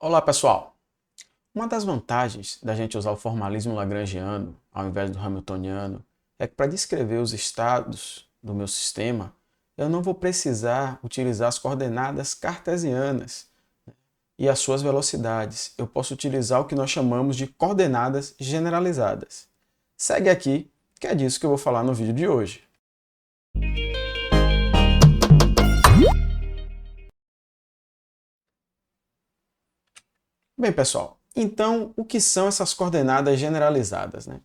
Olá, pessoal! Uma das vantagens da gente usar o formalismo lagrangiano ao invés do hamiltoniano é que para descrever os estados do meu sistema, eu não vou precisar utilizar as coordenadas cartesianas e as suas velocidades. Eu posso utilizar o que nós chamamos de coordenadas generalizadas. Segue aqui, que é disso que eu vou falar no vídeo de hoje. Bem, pessoal, então o que são essas coordenadas generalizadas, né?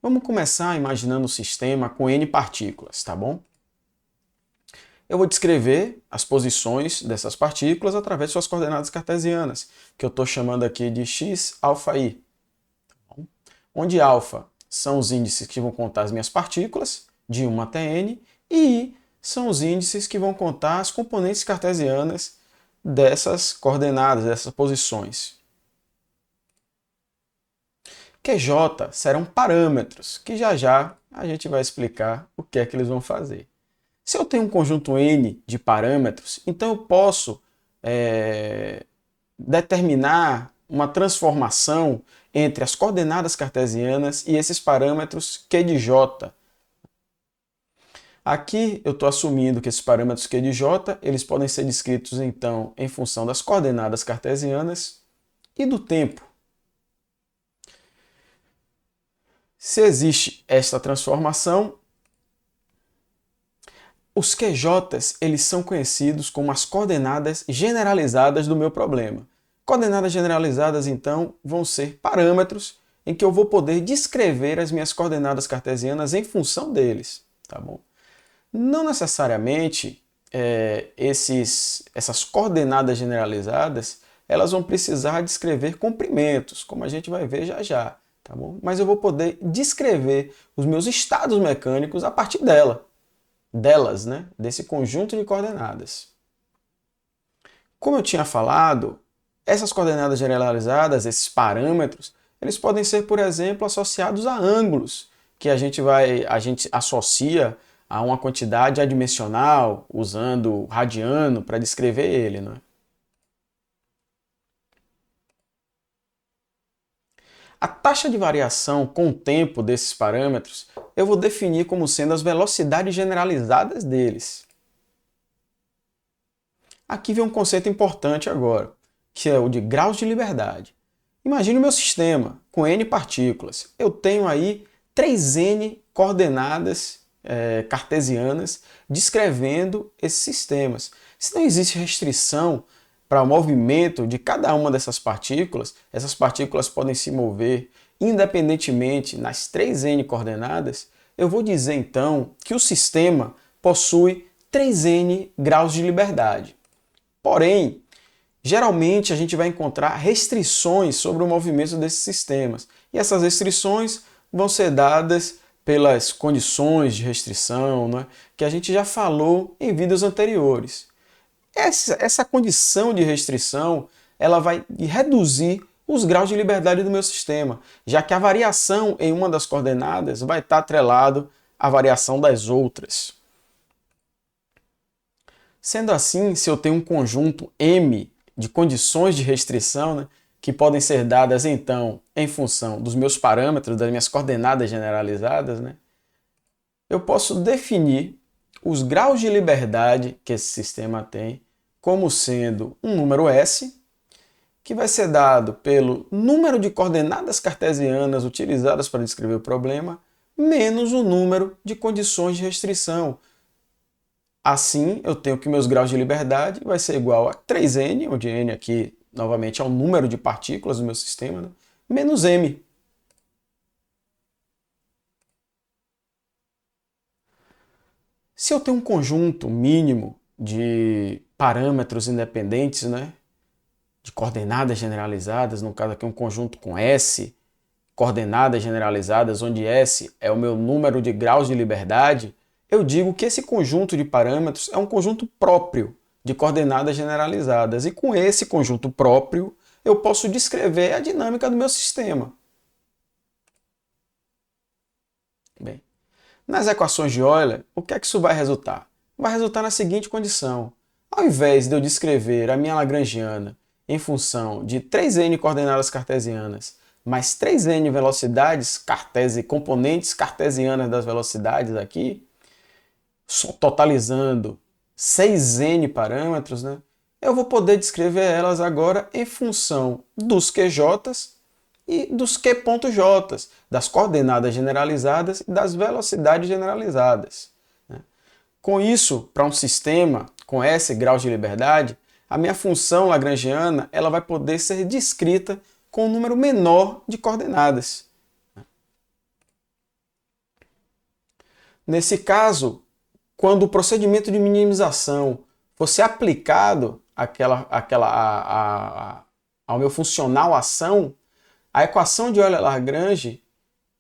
Vamos começar imaginando o sistema com n partículas, tá bom? Eu vou descrever as posições dessas partículas através de suas coordenadas cartesianas, que eu estou chamando aqui de x, alfa, i. Tá bom? Onde alfa são os índices que vão contar as minhas partículas, de 1 até n, e i são os índices que vão contar as componentes cartesianas dessas coordenadas, dessas posições. QJ serão parâmetros, que já a gente vai explicar o que é que eles vão fazer. Se eu tenho um conjunto N de parâmetros, então eu posso determinar uma transformação entre as coordenadas cartesianas e esses parâmetros Q de J. Aqui eu estou assumindo que esses parâmetros Q de J eles podem ser descritos então em função das coordenadas cartesianas e do tempo. Se existe esta transformação, os QJs eles são conhecidos como as coordenadas generalizadas do meu problema. Coordenadas generalizadas, então, vão ser parâmetros em que eu vou poder descrever as minhas coordenadas cartesianas em função deles. Tá bom? Não necessariamente essas coordenadas generalizadas elas vão precisar descrever comprimentos, como a gente vai ver já já. Tá bom? Mas eu vou poder descrever os meus estados mecânicos a partir delas, né? Desse conjunto de coordenadas. Como eu tinha falado, essas coordenadas generalizadas, esses parâmetros, eles podem ser, por exemplo, associados a ângulos, que a gente associa a uma quantidade adimensional, usando radiano para descrever ele, né? A taxa de variação com o tempo desses parâmetros eu vou definir como sendo as velocidades generalizadas deles. Aqui vem um conceito importante agora, que é o de graus de liberdade. Imagine o meu sistema com n partículas. Eu tenho aí 3n coordenadas cartesianas descrevendo esses sistemas. Se não existe restrição para o movimento de cada uma dessas partículas, essas partículas podem se mover independentemente nas 3n coordenadas, eu vou dizer então que o sistema possui 3n graus de liberdade. Porém, geralmente a gente vai encontrar restrições sobre o movimento desses sistemas. E essas restrições vão ser dadas pelas condições de restrição, né, que a gente já falou em vídeos anteriores. Essa condição de restrição ela vai reduzir os graus de liberdade do meu sistema, já que a variação em uma das coordenadas vai estar atrelado à variação das outras. Sendo assim, se eu tenho um conjunto M de condições de restrição, né, que podem ser dadas então em função dos meus parâmetros, das minhas coordenadas generalizadas, né, eu posso definir os graus de liberdade que esse sistema tem como sendo um número S, que vai ser dado pelo número de coordenadas cartesianas utilizadas para descrever o problema, menos o número de condições de restrição. Assim, eu tenho que meus graus de liberdade vai ser igual a 3n, onde n aqui, novamente, é o número de partículas do meu sistema, né? Menos m. Se eu tenho um conjunto mínimo de parâmetros independentes, né, de coordenadas generalizadas, no caso aqui um conjunto com S, coordenadas generalizadas, onde S é o meu número de graus de liberdade, eu digo que esse conjunto de parâmetros é um conjunto próprio de coordenadas generalizadas. E com esse conjunto próprio, eu posso descrever a dinâmica do meu sistema. Bem, nas equações de Euler, o que é que isso vai resultar? Vai resultar na seguinte condição. Ao invés de eu descrever a minha lagrangiana em função de 3n coordenadas cartesianas mais 3n velocidades componentes cartesianas das velocidades aqui, totalizando 6n parâmetros, né? Eu vou poder descrever elas agora em função dos QJs e dos Q.J, das coordenadas generalizadas e das velocidades generalizadas. Com isso, para um sistema com esse grau de liberdade, a minha função lagrangiana ela vai poder ser descrita com um número menor de coordenadas. Nesse caso, quando o procedimento de minimização fosse aplicado ao meu funcional ação, a equação de Euler-Lagrange,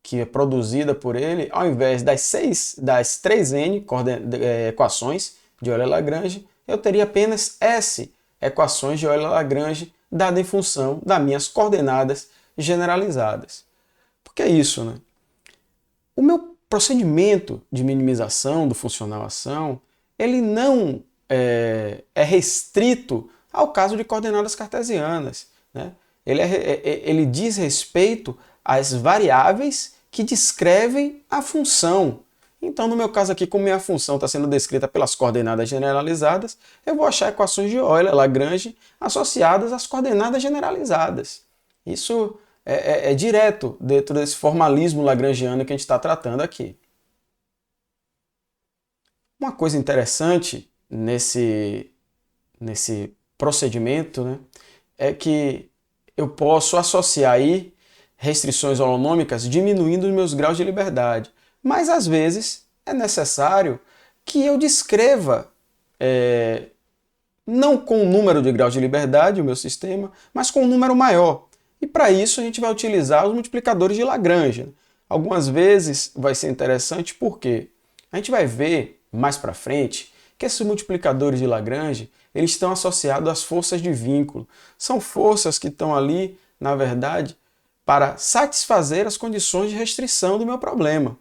que é produzida por ele, ao invés das 3n equações de Euler-Lagrange, eu teria apenas S equações de Euler-Lagrange dada em função das minhas coordenadas generalizadas. Por que isso, né? O meu procedimento de minimização do funcional ação, ele não é restrito ao caso de coordenadas cartesianas, né? Ele diz respeito às variáveis que descrevem a função. Então, no meu caso aqui, como minha função está sendo descrita pelas coordenadas generalizadas, eu vou achar equações de Euler-Lagrange associadas às coordenadas generalizadas. Isso é direto dentro desse formalismo lagrangiano que a gente está tratando aqui. Uma coisa interessante nesse procedimento, né, é que eu posso associar aí restrições holonômicas diminuindo os meus graus de liberdade. Mas, às vezes, é necessário que eu descreva, não com o número de graus de liberdade, o meu sistema, mas com um número maior. E, para isso, a gente vai utilizar os multiplicadores de Lagrange. Algumas vezes vai ser interessante porque a gente vai ver, mais para frente, que esses multiplicadores de Lagrange eles estão associados às forças de vínculo. São forças que estão ali, na verdade, para satisfazer as condições de restrição do meu problema.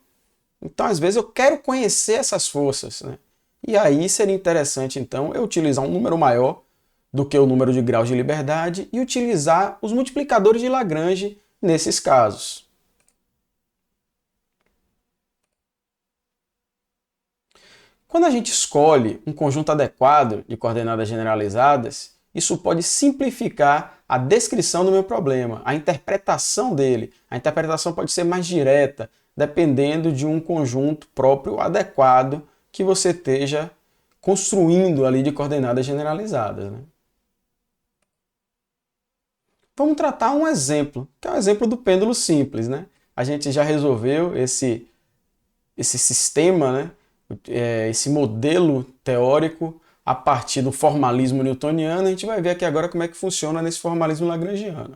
Então, às vezes, eu quero conhecer essas forças, né? E aí seria interessante, então, eu utilizar um número maior do que o número de graus de liberdade e utilizar os multiplicadores de Lagrange nesses casos. Quando a gente escolhe um conjunto adequado de coordenadas generalizadas, isso pode simplificar a descrição do meu problema, a interpretação dele. A interpretação pode ser mais direta, dependendo de um conjunto próprio adequado que você esteja construindo ali de coordenadas generalizadas, né? Vamos tratar um exemplo, que é o exemplo do pêndulo simples, né? A gente já resolveu esse sistema, né? Esse modelo teórico a partir do formalismo newtoniano. A gente vai ver aqui agora como é que funciona nesse formalismo lagrangiano.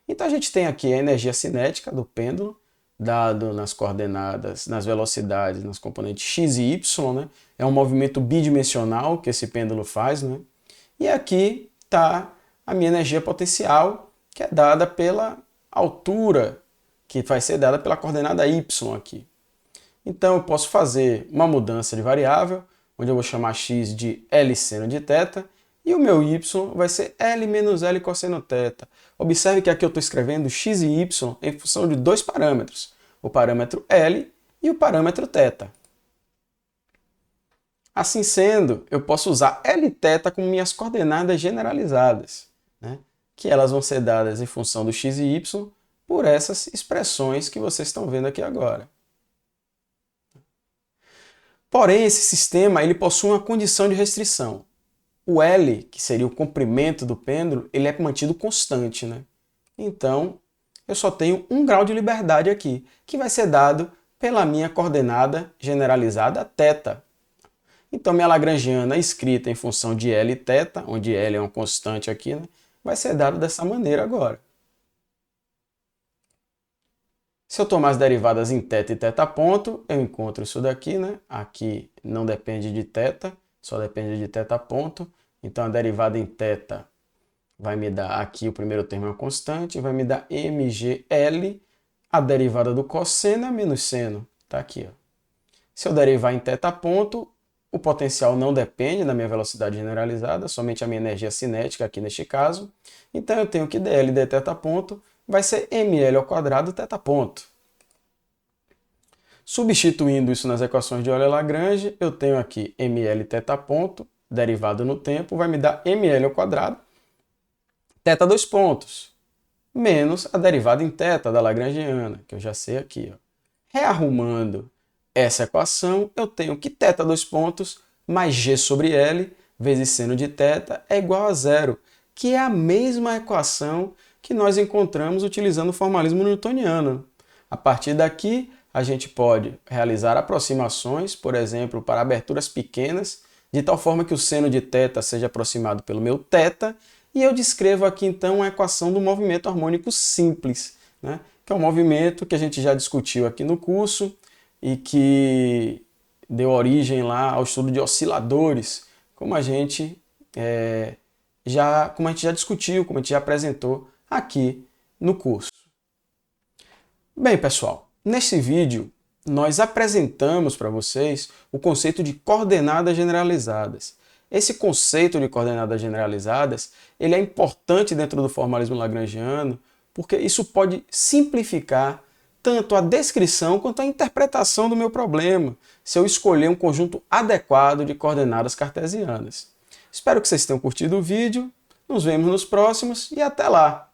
Então a gente tem aqui a energia cinética do pêndulo, dado nas coordenadas, nas velocidades, nas componentes x e y, né? É um movimento bidimensional que esse pêndulo faz, né? E aqui está a minha energia potencial, que é dada pela altura, que vai ser dada pela coordenada y aqui. Então eu posso fazer uma mudança de variável, onde eu vou chamar x de L seno de θ, e o meu y vai ser L menos L cosseno θ. Observe que aqui eu estou escrevendo x e y em função de dois parâmetros, o parâmetro L e o parâmetro θ. Assim sendo, eu posso usar Lθ como minhas coordenadas generalizadas, né? Que elas vão ser dadas em função do x e y por essas expressões que vocês estão vendo aqui agora. Porém, esse sistema ele possui uma condição de restrição. O L, que seria o comprimento do pêndulo, ele é mantido constante, né? Então, eu só tenho um grau de liberdade aqui, que vai ser dado pela minha coordenada generalizada θ. Então, minha lagrangiana escrita em função de Lθ, onde L é uma constante aqui, né? Vai ser dado dessa maneira agora. Se eu tomar as derivadas em θ e θ ponto, eu encontro isso daqui, né? Aqui não depende de θ, só depende de θ ponto. Então a derivada em θ vai me dar aqui o primeiro termo é uma constante, vai me dar mgl, a derivada do cosseno é menos seno, tá aqui, ó. Se eu derivar em θ ponto, o potencial não depende da minha velocidade generalizada, somente a minha energia cinética aqui neste caso. Então eu tenho que dl de θ ponto vai ser ml ao quadrado θ ponto. Substituindo isso nas equações de Euler-Lagrange, eu tenho aqui ml θ ponto, derivado no tempo, vai me dar ml ao quadrado, θ dois pontos, menos a derivada em θ da Lagrangiana, que eu já sei aqui. Ó. Rearrumando essa equação, eu tenho que θ dois pontos mais g sobre L vezes seno de θ é igual a zero, que é a mesma equação que nós encontramos utilizando o formalismo newtoniano. A partir daqui, a gente pode realizar aproximações, por exemplo, para aberturas pequenas, de tal forma que o seno de θ seja aproximado pelo meu θ, e eu descrevo aqui então a equação do movimento harmônico simples, né? Que é um movimento que a gente já discutiu aqui no curso e que deu origem lá ao estudo de osciladores, como a gente já discutiu, como a gente já apresentou aqui no curso. Bem, pessoal, neste vídeo nós apresentamos para vocês o conceito de coordenadas generalizadas. Esse conceito de coordenadas generalizadas ele é importante dentro do formalismo lagrangiano porque isso pode simplificar tanto a descrição quanto a interpretação do meu problema, se eu escolher um conjunto adequado de coordenadas cartesianas. Espero que vocês tenham curtido o vídeo, nos vemos nos próximos e até lá!